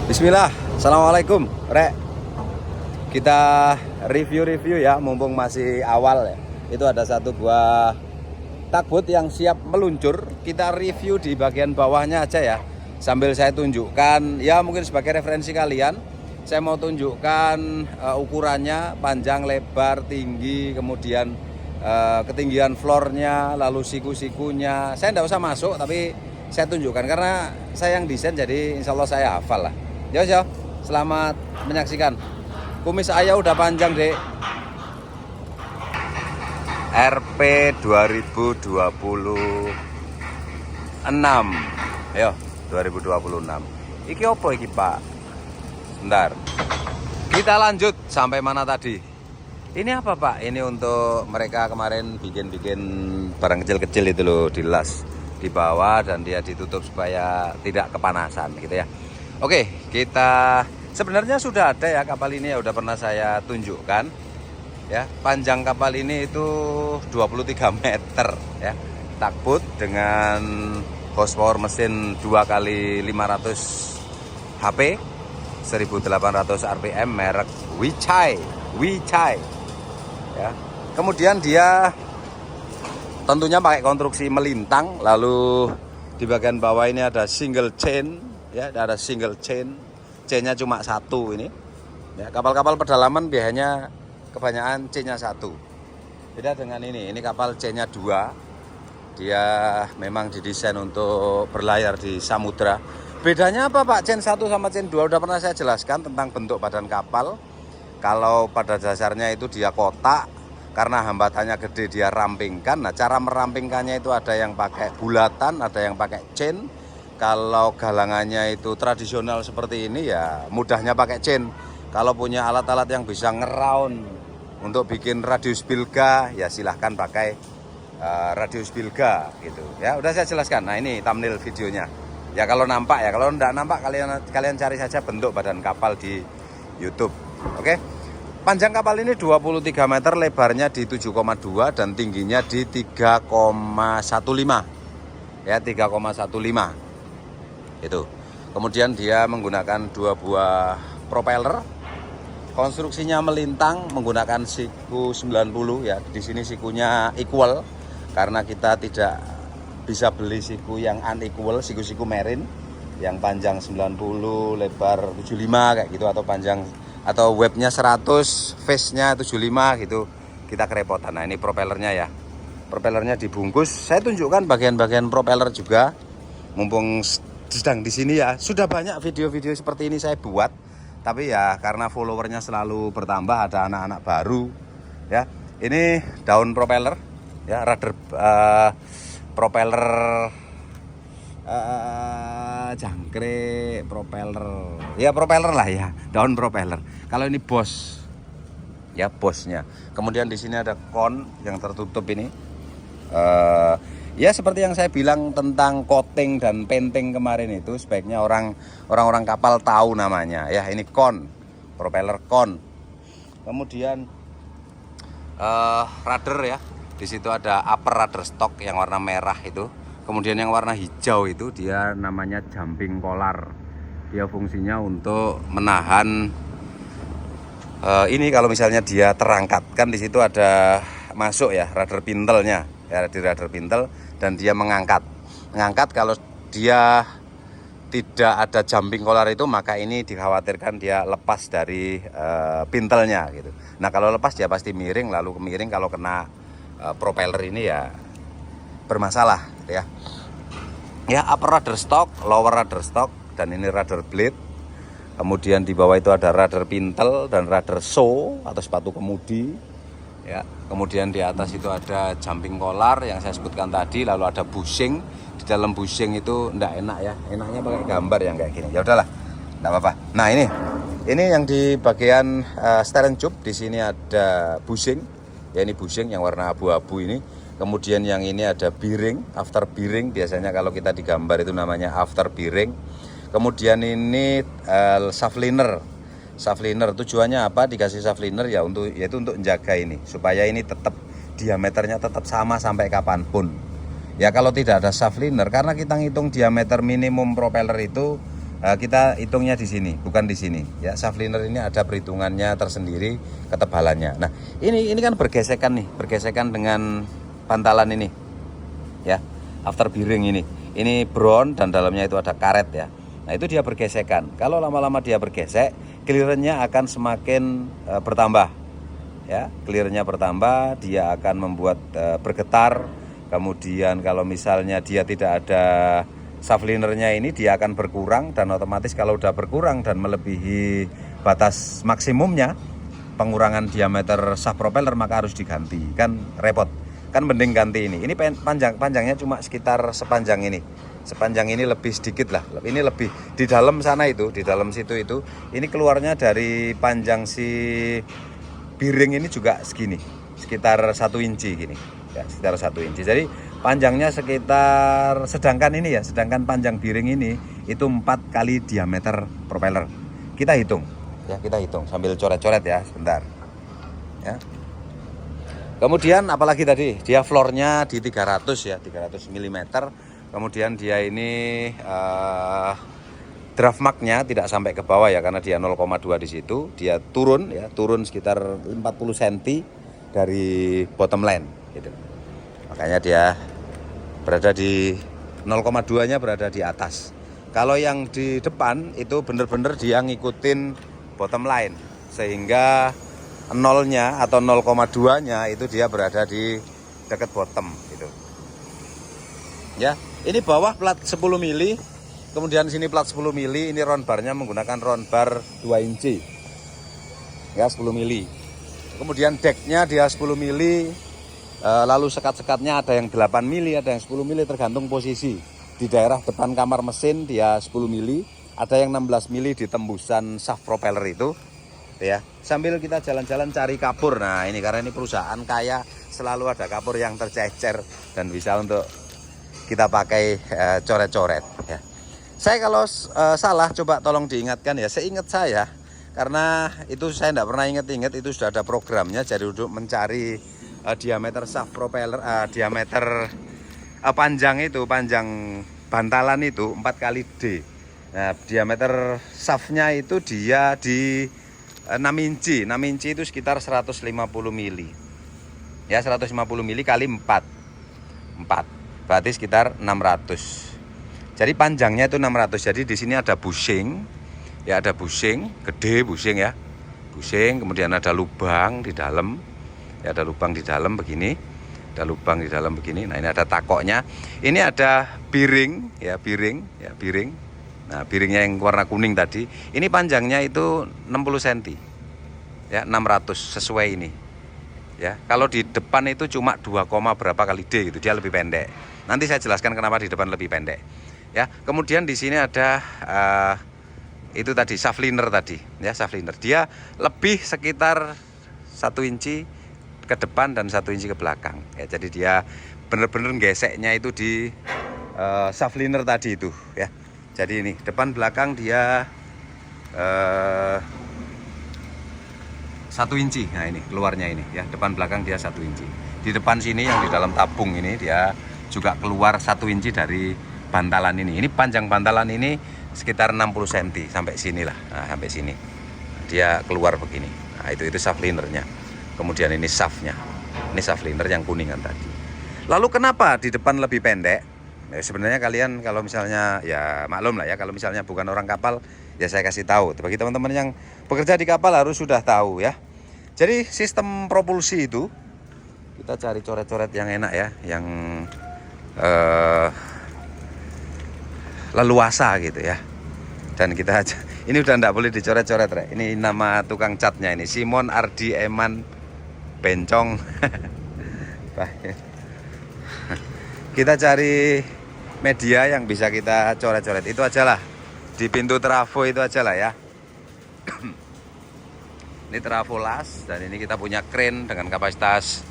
Bismillah, Assalamualaikum, Rek. Kita review ya, mumpung masih awal ya. Itu ada satu buah tugboat yang siap meluncur. Kita review di bagian bawahnya aja ya. Sambil saya tunjukkan, ya mungkin sebagai referensi kalian. Saya mau tunjukkan ukurannya, panjang, lebar, tinggi, kemudian ketinggian floornya, lalu siku-sikunya. Saya tidak usah masuk, tapi saya tunjukkan karena saya yang desain, jadi insya Allah saya hafal lah. Yo, selamat menyaksikan. Kumis ayah udah panjang, Dek. RP 2026. Ayo, 2026. Iki opo iki, Pak? Bentar. Kita lanjut sampai mana tadi? Ini apa, Pak? Ini untuk mereka kemarin bikin barang kecil-kecil itu loh, dilas di bawah dan dia ditutup supaya tidak kepanasan gitu ya. Oke, kita sebenarnya sudah ada ya kapal ini ya, udah pernah saya tunjukkan ya. Panjang kapal ini itu 23 meter ya. Tugboat dengan horsepower mesin 2x500 HP 1800 rpm merek Weichai ya. Kemudian dia tentunya pakai konstruksi melintang, lalu di bagian bawah ini ada single chain ya, ada single chain, chainnya cuma satu ini ya. Kapal-kapal pedalaman biasanya kebanyakan chainnya satu, beda dengan ini kapal chainnya dua. Dia memang didesain untuk berlayar di samudra. Bedanya apa, Pak? Chain 1 sama chain 2 udah pernah saya jelaskan tentang bentuk badan kapal. Kalau pada dasarnya itu dia kotak, karena hambatannya gede dia rampingkan. Nah, cara merampingkannya itu ada yang pakai bulatan, ada yang pakai chain. Kalau galangannya itu tradisional seperti ini ya mudahnya pakai chain. Kalau punya alat-alat yang bisa ngeround untuk bikin radius bilga ya silahkan pakai radius bilga gitu ya. Udah saya jelaskan. Nah, ini thumbnail videonya. Ya kalau nampak ya, kalau enggak nampak kalian cari saja bentuk badan kapal di YouTube. Oke. Panjang kapal ini 23 meter, lebarnya di 7,2 dan tingginya di 3,15. Ya, 3,15. Itu. Kemudian dia menggunakan dua buah propeller. Konstruksinya melintang menggunakan siku 90 ya. Di sini sikunya equal karena kita tidak bisa beli siku yang unequal, siku-siku marine yang panjang 90, lebar 75 kayak gitu, atau panjang atau webnya 100, face-nya 75 gitu. Kita kerepotan. Nah, ini propellernya ya. Propellernya dibungkus. Saya tunjukkan bagian-bagian propeller juga. Mumpung sedang di sini ya. Sudah banyak video-video seperti ini saya buat. Tapi ya karena followernya selalu bertambah, ada anak-anak baru ya. Ini daun propeller ya, rudder propeller jangkrik propeller ya, propeller lah ya, daun propeller. Kalau ini bos ya, bosnya. Kemudian di sini ada kon yang tertutup ini. Ya seperti yang saya bilang tentang coating dan painting kemarin itu, sebaiknya orang-orang kapal tahu namanya ya. Ini kon, propeller kon. Kemudian rudder ya. Di situ ada upper rudder stock yang warna merah itu. Kemudian yang warna hijau itu dia namanya jumping collar. Dia fungsinya untuk menahan ini kalau misalnya dia terangkat, kan di situ ada masuk ya rudder pintelnya ya, di rudder pintel, dan dia mengangkat kalau dia tidak ada jumping collar itu, maka ini dikhawatirkan dia lepas dari pintelnya gitu. Nah, kalau lepas dia pasti miring, lalu miring kalau kena propeller ini ya bermasalah gitu ya. Ya, upper rudder stock, lower rudder stock, dan ini rudder blade. Kemudian di bawah itu ada rudder pintel dan rudder show atau sepatu kemudi ya. Kemudian di atas itu ada jumping collar yang saya sebutkan tadi, lalu ada bushing. Di dalam bushing itu enggak enak ya, enaknya pakai gambar yang kayak gini. Ya udahlah, enggak apa-apa. Nah, ini yang di bagian stern tube, di sini ada bushing. Ya, ini bushing yang warna abu-abu ini. Kemudian yang ini ada bearing, after bearing. Biasanya kalau kita digambar itu namanya after bearing. Kemudian ini shaft liner. Shaft liner tujuannya apa? Dikasih shaft liner ya yaitu untuk menjaga ini supaya ini tetap diameternya tetap sama sampai kapanpun. Ya kalau tidak ada shaft liner, karena kita ngitung diameter minimum propeller itu kita hitungnya di sini, bukan di sini. Ya, shaft liner ini ada perhitungannya tersendiri ketebalannya. Nah, ini kan bergesekan nih, bergesekan dengan bantalan ini. Ya, after bearing ini. Ini bron dan dalamnya itu ada karet ya. Nah, itu dia bergesekan. Kalau lama-lama dia bergesek, clearance-nya akan semakin bertambah. Ya, clearance-nya bertambah, dia akan membuat bergetar. Kemudian kalau misalnya dia tidak ada shaft linernya ini, dia akan berkurang, dan otomatis kalau udah berkurang dan melebihi batas maksimumnya pengurangan diameter shaft propeller, maka harus diganti. Kan repot. Kan mending ganti ini. Ini panjangnya cuma sekitar sepanjang ini. Sepanjang ini lebih sedikit lah. Ini lebih di dalam sana itu, di dalam situ itu. Ini keluarnya dari panjang si bearing ini juga segini, sekitar 1 inci gini. Ya, sekitar 1 inci. Jadi panjangnya sekitar, sedangkan panjang bearing ini itu 4 kali diameter propeller. Kita hitung ya, kita hitung sambil coret-coret ya sebentar ya. Kemudian apalagi tadi, dia floornya di 300 ya, 300 mm. Kemudian dia ini draft marknya tidak sampai ke bawah ya, karena dia 0,2 di situ. Dia turun ya, turun sekitar 40 cm dari bottom line gitu. Makanya dia berada di 0,2-nya berada di atas. Kalau yang di depan itu benar-benar dia ngikutin bottom line, sehingga 0-nya atau 0,2-nya itu dia berada di dekat bottom gitu. Ya, ini bawah plat 10 mili, kemudian sini plat 10 mili, ini round barnya menggunakan round bar 2 inci. Ya, 10 mili. Kemudian decknya dia 10 mili, lalu sekat-sekatnya ada yang 8 mili, ada yang 10 mili, tergantung posisi. Di daerah depan kamar mesin dia 10 mili, ada yang 16 mili di tembusan shaft propeller itu. Ya, sambil kita jalan-jalan cari kapur. Nah, ini karena ini perusahaan kaya, selalu ada kapur yang tercecer dan bisa untuk kita pakai coret-coret ya. Saya kalau salah coba tolong diingatkan ya. Seingat saya, karena itu saya tidak pernah ingat-ingat, itu sudah ada programnya. Jadi untuk mencari diameter shaft propeller, diameter panjang bantalan itu 4 kali D. Nah, diameter shaftnya itu dia di 6 inci. 6 inci itu sekitar 150 mili. Ya, 150 mili kali 4. Berarti sekitar 600. Jadi panjangnya itu 600. Jadi di sini ada bushing. Ya, ada bushing, gede bushing ya. Bushing, kemudian ada lubang di dalam. Ya, ada lubang di dalam begini. Ada lubang di dalam begini. Nah, ini ada takoknya. Ini ada bearing, ya, bearing. Nah, bearingnya yang warna kuning tadi. Ini panjangnya itu 60 cm. Ya, 600 sesuai ini. Ya, kalau di depan itu cuma 2, berapa kali D gitu. Dia lebih pendek. Nanti saya jelaskan kenapa di depan lebih pendek. Ya, kemudian di sini ada itu tadi shaft liner tadi, ya, shaft liner. Dia lebih sekitar 1 inci ke depan dan 1 inci ke belakang. Ya, jadi dia benar-benar geseknya itu di shaft liner tadi itu, ya. Jadi ini depan belakang dia 1 inci. Nah, ini keluarnya ini ya, depan belakang dia 1 inci. Di depan sini yang di dalam tabung ini dia juga keluar 1 inci dari bantalan ini. Ini panjang bantalan ini sekitar 60 cm sampai sinilah. Nah, sampai sini dia keluar begini. Nah, itu shaft linernya. Kemudian ini shaftnya. Ini shaft liner yang kuningan tadi. Lalu kenapa di depan lebih pendek? Ya, sebenarnya kalian kalau misalnya, ya maklum lah ya, kalau misalnya bukan orang kapal, ya saya kasih tahu. Bagi teman-teman yang bekerja di kapal harus sudah tahu ya. Jadi sistem propulsi itu kita cari coret-coret yang enak ya, yang leluasa gitu ya. Dan kita ini udah enggak boleh dicoret-coret, Rek. Ini nama tukang catnya ini, Simon Ardi Eman Bencong. Kita cari media yang bisa kita coret-coret. Itu aja lah. Di pintu trafo itu aja lah ya. Ini trafo las, dan ini kita punya crane dengan kapasitas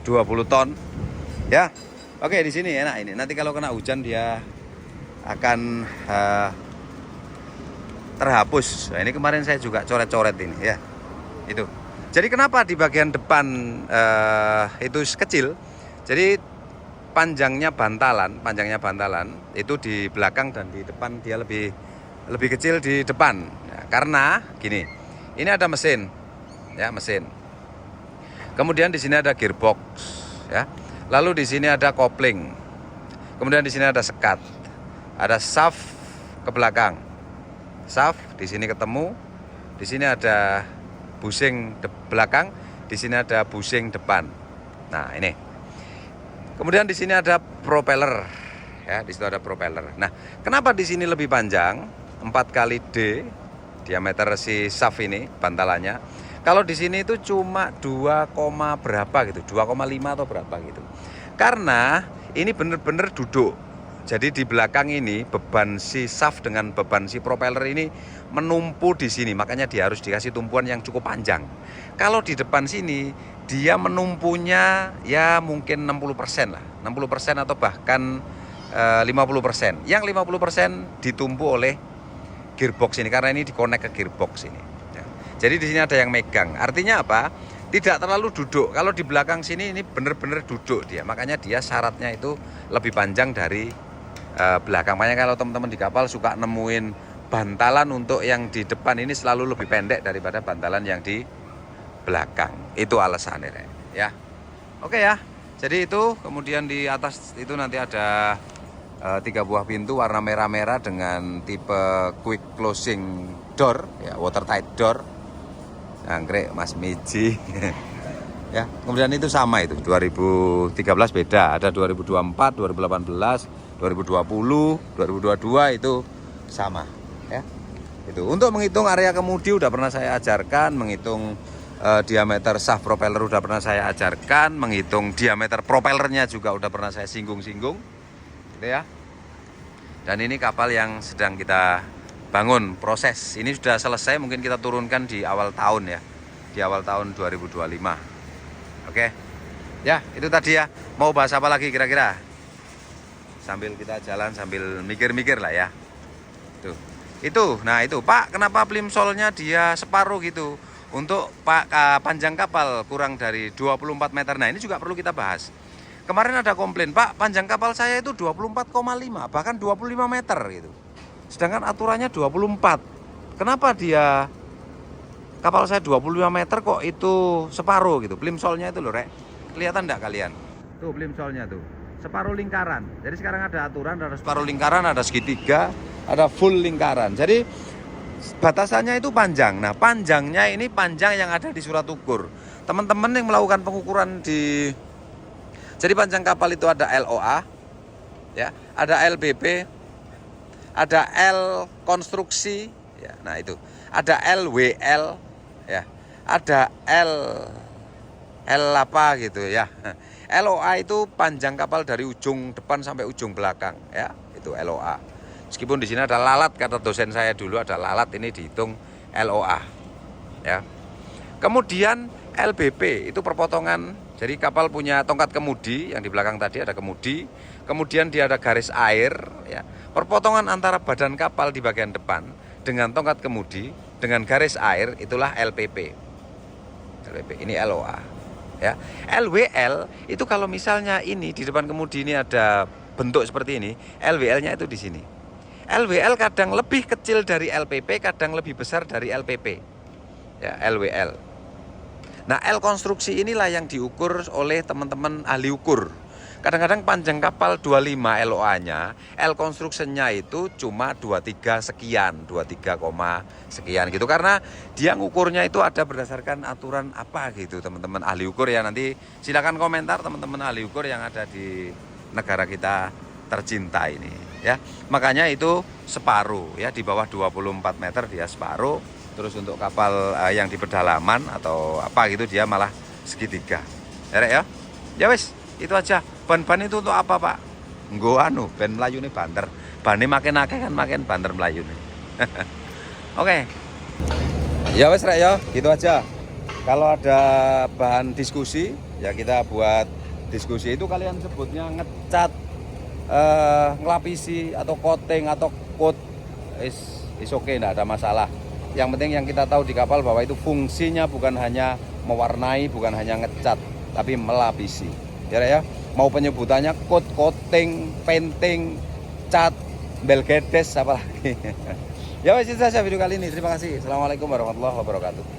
20 ton. Ya. Oke, di sini enak ini. Nanti kalau kena hujan dia akan terhapus. Nah, ini kemarin saya juga coret-coret ini ya. Itu. Jadi kenapa di bagian depan itu kecil? Jadi panjangnya bantalan itu di belakang dan di depan dia lebih lebih kecil di depan. Ya, karena gini, ini ada mesin, ya mesin. Kemudian di sini ada gearbox, ya. Lalu di sini ada kopling. Kemudian di sini ada sekat, ada shaft ke belakang, shaft di sini ketemu. Di sini ada bushing belakang, di sini ada bushing depan. Nah ini. Kemudian di sini ada propeller, ya di situ ada propeller. Nah, kenapa di sini lebih panjang? 4 kali D diameter si shaft ini bantalannya. Kalau di sini itu cuma 2, berapa gitu, 2,5 atau berapa gitu. Karena ini benar-benar duduk. Jadi di belakang ini beban si shaft dengan beban si propeller ini menumpu di sini. Makanya dia harus dikasih tumpuan yang cukup panjang. Kalau di depan sini dia menumpunya ya mungkin 60% lah. 60% atau bahkan 50%. Yang 50% ditumpu oleh gearbox ini karena ini dikonek ke gearbox ini. Ya. Jadi di sini ada yang megang. Artinya apa? Tidak terlalu duduk. Kalau di belakang sini ini benar-benar duduk dia. Makanya dia syaratnya itu lebih panjang dari belakang. Makanya kalau teman-teman di kapal suka nemuin bantalan untuk yang di depan ini selalu lebih pendek daripada bantalan yang di belakang. Itu alasannya ya. Oke ya. Jadi itu kemudian di atas itu nanti ada 3 buah pintu warna merah-merah dengan tipe quick closing door ya, watertight door. Anggrek Mas Miji. Ya, kemudian itu sama itu 2013 beda, ada 2024, 2018, 2020, 2022 itu sama ya. Itu untuk menghitung area kemudi udah pernah saya ajarkan, menghitung diameter shaft propeller udah pernah saya ajarkan, menghitung diameter propellernya juga udah pernah saya singgung-singgung. Gitu ya. Dan ini kapal yang sedang kita bangun, proses. Ini sudah selesai, mungkin kita turunkan di awal tahun ya. Di awal tahun 2025. Oke. Ya, itu tadi ya. Mau bahas apa lagi kira-kira? Sambil kita jalan sambil mikir-mikir lah ya. Tuh. Itu. Nah, itu. Pak, kenapa plimsollnya dia separuh gitu? Untuk panjang kapal kurang dari 24 meter. Nah, ini juga perlu kita bahas. Kemarin ada komplain, Pak, panjang kapal saya itu 24,5, bahkan 25 meter gitu. Sedangkan aturannya 24. Kenapa dia kapal saya 25 meter kok itu separuh gitu? Plimsollnya itu loh, Rek. Kelihatan enggak kalian? Tuh plimsollnya tuh. Separuh lingkaran. Jadi sekarang ada aturan, ada separuh lingkaran, ada segitiga, ada full lingkaran. Jadi batasannya itu panjang. Nah, panjangnya ini panjang yang ada di surat ukur. Teman-teman yang melakukan pengukuran di jadi panjang kapal itu ada LOA, ya, ada LBP, ada L konstruksi, ya, nah itu, ada LWL, ya, ada L apa gitu ya. LOA itu panjang kapal dari ujung depan sampai ujung belakang, ya, itu LOA. Meskipun di sini ada lalat, kata dosen saya dulu ada lalat, ini dihitung LOA, ya. Kemudian LBP itu perpotongan. Jadi kapal punya tongkat kemudi, yang di belakang tadi ada kemudi, kemudian dia ada garis air, ya. Perpotongan antara badan kapal di bagian depan dengan tongkat kemudi dengan garis air itulah LPP. LPP ini LOA, ya. LWL itu kalau misalnya ini di depan kemudi ini ada bentuk seperti ini, LWL-nya itu di sini. LWL kadang lebih kecil dari LPP, kadang lebih besar dari LPP. Ya, LWL. Nah, L konstruksi inilah yang diukur oleh teman-teman ahli ukur. Kadang-kadang panjang kapal 25 LOA-nya, L konstruksinya itu cuma 23 sekian, 23, sekian gitu. Karena dia ngukurnya itu ada berdasarkan aturan apa gitu, teman-teman ahli ukur ya. Nanti silakan komentar teman-teman ahli ukur yang ada di negara kita tercinta ini ya. Makanya itu separuh ya, di bawah 24 meter dia separuh. Terus untuk kapal yang di pedalaman atau apa gitu dia malah segitiga. Ya, ya wis, itu aja. Ban-ban itu untuk apa, Pak? Nggo anu, ben mlayune banter. Bane makin akeh kan makin banter mlayune. Oke. Ya wis Rek ya, gitu aja. Kalau ada bahan diskusi, ya kita buat diskusi. Itu kalian sebutnya ngecat, ngelapisi atau coating atau coat is oke, enggak ada masalah. Yang penting yang kita tahu di kapal bahwa itu fungsinya bukan hanya mewarnai, bukan hanya ngecat, tapi melapisi. Ya, mau penyebutannya coat, coating, painting, cat, belgedes, apa lagi. Ya wes itu saja video kali ini. Terima kasih. Assalamualaikum warahmatullahi wabarakatuh.